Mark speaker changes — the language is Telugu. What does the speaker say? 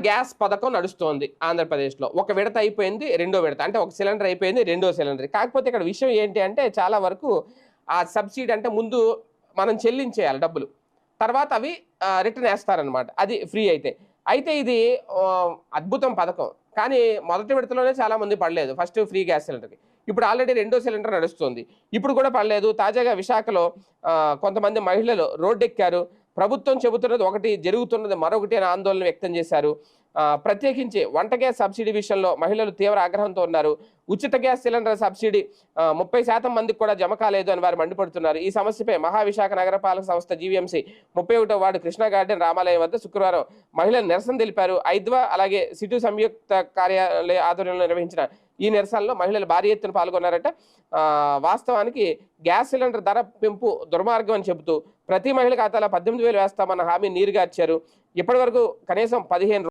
Speaker 1: గ్యాస్ పథకం నడుస్తోంది ఆంధ్రప్రదేశ్లో. ఒక విడత అయిపోయింది, రెండో విడత. అంటే ఒక సిలిండర్ అయిపోయింది, రెండో సిలిండర్. కాకపోతే ఇక్కడ విషయం ఏంటి అంటే చాలా వరకు ఆ సబ్సిడీ అంటే ముందు మనం చెల్లించేయాలి డబ్బులు. తర్వాత అవి రిటర్న్ ఏస్తారనమాట. అది ఫ్రీ అయితే. అయితే ఇది అద్భుతం పథకం. కానీ మొదటి విడతలోనే చాలా మంది పడలేదు. ఫస్ట్ ఫ్రీ గ్యాస్ సిలిండర్‌కి. ఇప్పుడు ఆల్రెడీ రెండో సిలిండర్ నడుస్తుంది. ఇప్పుడు కూడా పడలేదు. తాజాగా విశాఖలో కొంతమంది మహిళలు రోడ్డెక్కారు. ప్రభుత్వం చెబుతున్నది ఒకటి, జరుగుతున్నది మరొకటి అని ఆందోళన వ్యక్తం చేశారు. ప్రత్యేకించి వంట గ్యాస్ సబ్సిడీ విషయంలో మహిళలు తీవ్ర ఆగ్రహంతో ఉన్నారు. ఉచిత గ్యాస్ సిలిండర్ సబ్సిడీ 30% మందికి కూడా జమ కాలేదు అని వారు మండిపడుతున్నారు. ఈ సమస్యపై మహావిశాఖ నగరపాలక సంస్థ జీవీఎంసీ 31వ వార్డు కృష్ణా గార్డెన్ రామాలయం వద్ద శుక్రవారం మహిళలు నిరసన తెలిపారు. ఐద్వా అలాగే సిటు సంయుక్త కార్యాలయ ఆధ్వర్యంలో నిర్వహించిన ఈ నిరసనలో మహిళలు భారీ ఎత్తున పాల్గొన్నారట. వాస్తవానికి గ్యాస్ సిలిండర్ ధర పెంపు దుర్మార్గం అని చెబుతూ ప్రతి మహిళ ఖాతాలో 18,000 వేస్తామన్న హామీ నీరుగార్చారు. ఇప్పటి వరకు కనీసం 15